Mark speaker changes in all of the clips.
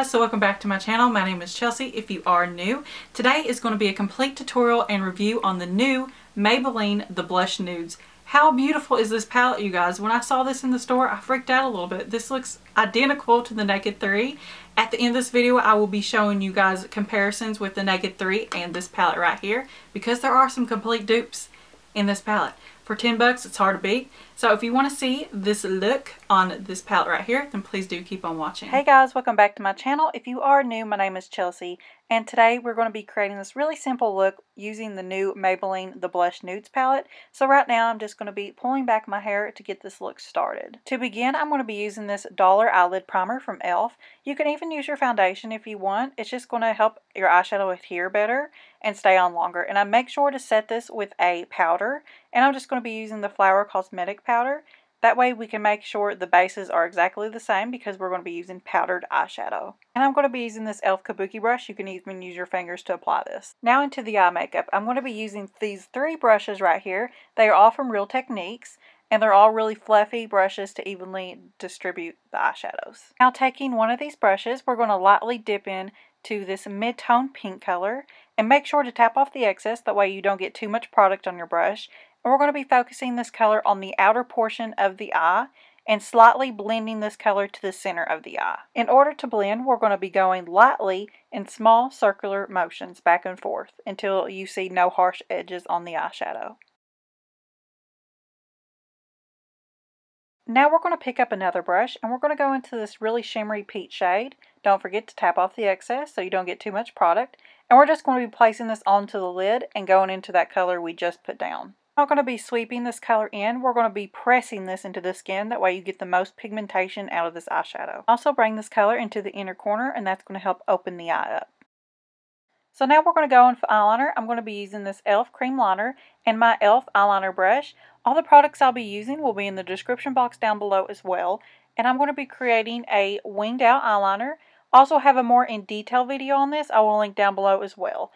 Speaker 1: guys, so welcome back to my channel. My name is Chelsea if you are new. Today is going to be a complete tutorial and review on the new Maybelline The Blushed Nudes. How beautiful is this palette, you guys? When I saw this in the store, I freaked out a little bit. This looks identical to the Naked 3. At the end of this video, I will be showing you guys comparisons with the Naked 3 and this palette right here, because there are some complete dupes in this palette. For 10 bucks, it's hard to beat. So if you want to see this look on this palette right here, then please do keep on watching. Hey guys, welcome back to my channel. If you are new, my name is Chelsea, and today we're going to be creating this really simple look using the new Maybelline The Blushed Nudes palette. So right now I'm just going to be pulling back my hair to get this look started. To begin, I'm going to be using this Dollar Eyelid Primer from e.l.f. You can even use your foundation if you want. It's just going to help your eyeshadow adhere better and stay on longer. And I make sure to set this with a powder, and I'm just going to be using the Flower Cosmetic powder. That way we can make sure the bases are exactly the same, because we're going to be using powdered eyeshadow. And I'm going to be using this e.l.f. Kabuki brush. You can even use your fingers to apply this. Now into the eye makeup. I'm going to be using these three brushes right here. They are all from Real Techniques, and they're all really fluffy brushes to evenly distribute the eyeshadows. Now taking one of these brushes, we're going to lightly dip in to this mid-tone pink color, and make sure to tap off the excess. That way you don't get too much product on your brush. And we're going to be focusing this color on the outer portion of the eye and slightly blending this color to the center of the eye. In order to blend, we're going to be going lightly in small circular motions back and forth until you see no harsh edges on the eyeshadow. Now we're going to pick up another brush, and we're going to go into this really shimmery peach shade. Don't forget to tap off the excess so you don't get too much product. And we're just going to be placing this onto the lid and going into that color we just put down. We're not going to be sweeping this color in. We're going to be pressing this into the skin. That way you get the most pigmentation out of this eyeshadow. Also bring this color into the inner corner, and that's going to help open the eye up. So now we're going to go in for eyeliner. I'm going to be using this e.l.f. cream liner and my e.l.f. eyeliner brush. All the products I'll be using will be in the description box down below as well. And I'm going to be creating a winged out eyeliner. Also have a more in detail video on this. I will link down below as well.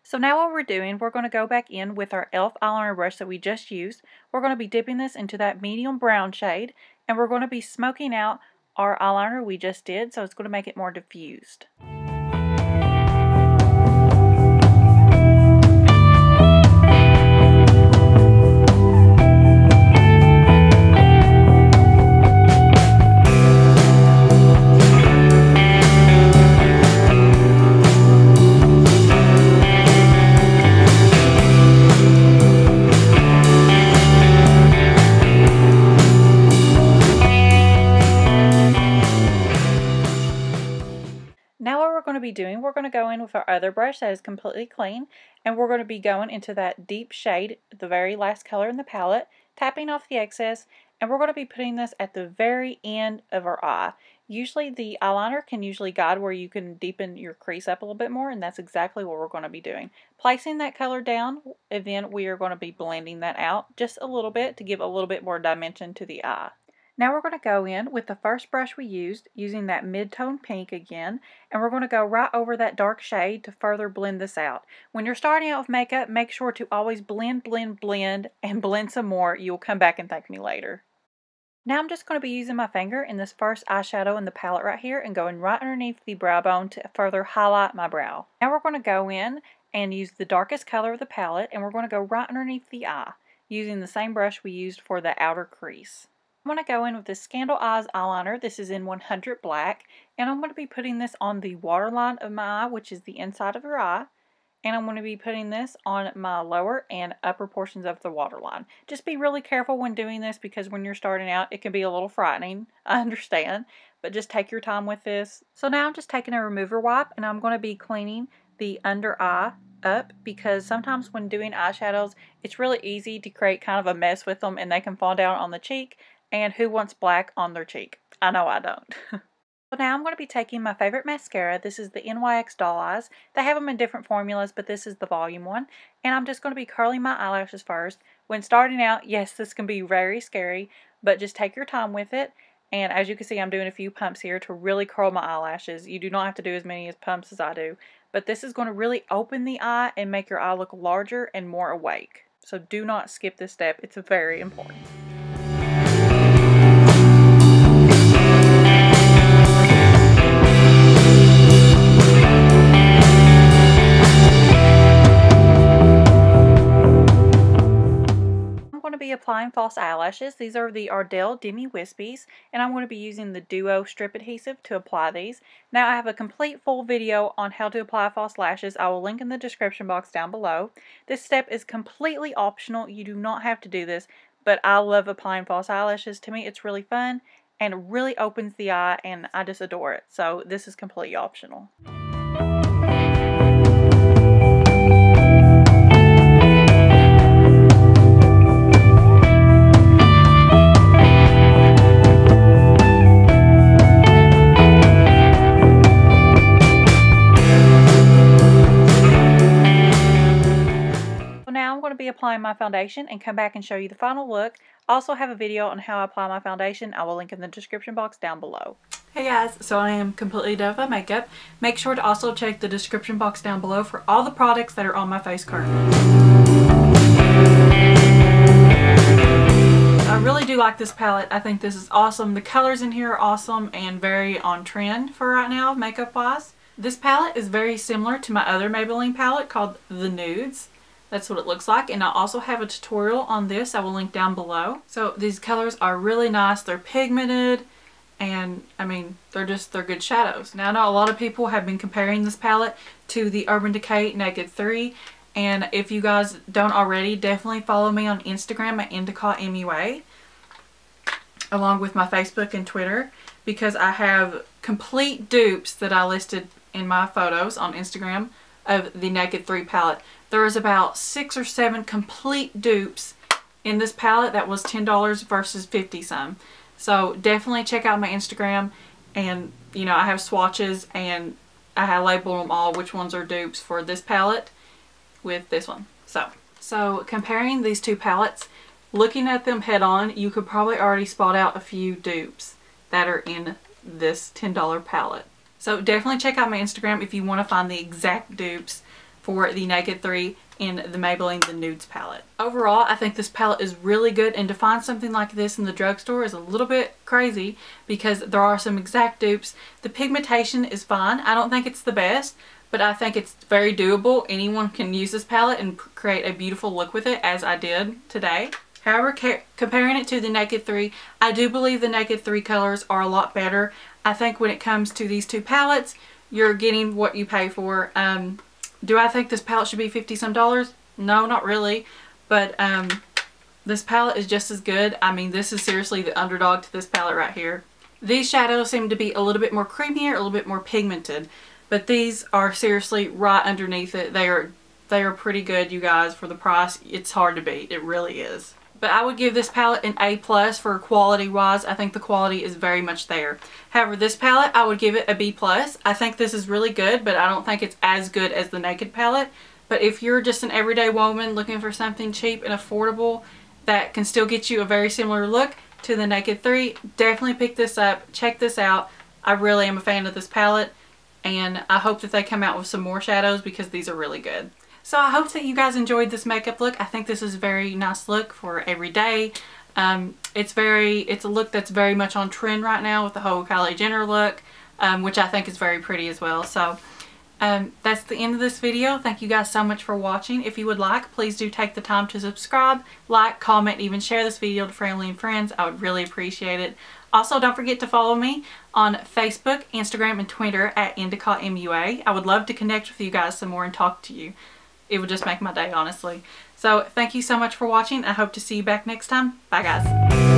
Speaker 1: So now what we're doing, we're going to go back in with our e.l.f. eyeliner brush that we just used. We're going to be dipping this into that medium brown shade, and we're going to be smoking out our eyeliner we just did, so it's going to make it more diffused. Doing, we're going to go in with our other brush that is completely clean, and we're going to be going into that deep shade, the very last color in the palette, tapping off the excess, and we're going to be putting this at the very end of our eye. Usually the eyeliner can guide where you can deepen your crease up a little bit more, and that's exactly what we're going to be doing. Placing that color down, and then we are going to be blending that out just a little bit to give a little bit more dimension to the eye. Now we're going to go in with the first brush we used, using that mid-tone pink again, and we're going to go right over that dark shade to further blend this out. When you're starting out with makeup, make sure to always blend, blend, blend, and blend some more. You'll come back and thank me later. Now I'm just going to be using my finger in this first eyeshadow in the palette right here and going right underneath the brow bone to further highlight my brow. Now we're going to go in and use the darkest color of the palette, and we're going to go right underneath the eye, using the same brush we used for the outer crease. I'm going to go in with this Scandal Eyes eyeliner. This is in 100 Black, and I'm going to be putting this on the waterline of my eye, which is the inside of your eye, and I'm going to be putting this on my lower and upper portions of the waterline. Just be really careful when doing this, because when you're starting out it can be a little frightening. I understand, but just take your time with this. So now I'm just taking a remover wipe, and I'm going to be cleaning the under eye up, because sometimes when doing eyeshadows it's really easy to create kind of a mess with them, and they can fall down on the cheek. And who wants black on their cheek? I know I don't. So now I'm going to be taking my favorite mascara. This is the NYX Doll Eyes. They have them in different formulas, but this is the volume one. And I'm just going to be curling my eyelashes first. When starting out, yes, this can be very scary, but just take your time with it. And as you can see, I'm doing a few pumps here to really curl my eyelashes. You do not have to do as many pumps as I do. But this is going to really open the eye and make your eye look larger and more awake. So do not skip this step. It's very important. Applying false eyelashes. These are the Ardell Demi Wispies, and I'm going to be using the Duo strip adhesive to apply these. Now I have a complete full video on how to apply false lashes. I will link in the description box down below. This step is completely optional. You do not have to do this, but I love applying false eyelashes. To me, it's really fun and really opens the eye, and I just adore it. So this is completely optional. Applying my foundation and come back and show you the final look. I also have a video on how I apply my foundation. I will link in the description box down below. Hey guys, so I am completely done with my makeup. Make sure to also check the description box down below for all the products that are on my face currently. I really do like this palette. I think this is awesome. The colors in here are awesome and very on trend for right now, makeup wise. This palette is very similar to my other Maybelline palette called The Nudes. That's what it looks like, and I also have a tutorial on this I will link down below. So these colors are really nice. They're pigmented, and I mean they're good shadows. Now I know a lot of people have been comparing this palette to the Urban Decay Naked 3, and if you guys don't already, definitely follow me on Instagram at NYX, along with my Facebook and Twitter, because I have complete dupes that I listed in my photos on Instagram of the Naked 3 palette. There is about 6 or 7 complete dupes in this palette that was $10 versus 50 some. So definitely check out my Instagram, and you know, I have swatches and I have labeled them all which ones are dupes for this palette with this one. So comparing these two palettes, looking at them head on, you could probably already spot out a few dupes that are in this $10 palette. So definitely check out my Instagram if you want to find the exact dupes for the Naked 3 in the Maybelline The Nudes palette. Overall, I think this palette is really good, and to find something like this in the drugstore is a little bit crazy because there are some exact dupes. The pigmentation is fine. I don't think it's the best, but I think it's very doable. Anyone can use this palette and create a beautiful look with it, as I did today. However, comparing it to the Naked 3, I do believe the Naked 3 colors are a lot better. I think when it comes to these two palettes, you're getting what you pay for. Do I think this palette should be 50 some dollars? No, not really. But this palette is just as good. I mean, this is seriously the underdog to this palette right here. These shadows seem to be a little bit more creamier, a little bit more pigmented. But these are seriously right underneath it. They are pretty good, you guys, for the price. It's hard to beat. It really is. But I would give this palette an A+ for quality wise. I think the quality is very much there. However, this palette, I would give it a B+. I think this is really good, but I don't think it's as good as the Naked palette. But if you're just an everyday woman looking for something cheap and affordable that can still get you a very similar look to the Naked 3, definitely pick this up. Check this out. I really am a fan of this palette, and I hope that they come out with some more shadows because these are really good. So I hope that you guys enjoyed this makeup look. I think this is a very nice look for every day. It's a look that's very much on trend right now with the whole Kylie Jenner look, which I think is very pretty as well. So that's the end of this video. Thank you guys so much for watching. If you would like, please do take the time to subscribe, like, comment, even share this video to family and friends. I would really appreciate it. Also, don't forget to follow me on Facebook, Instagram, and Twitter at NYX. I would love to connect with you guys some more and talk to you. It would just make my day, honestly. So thank you so much for watching. I hope to see you back next time. Bye, guys.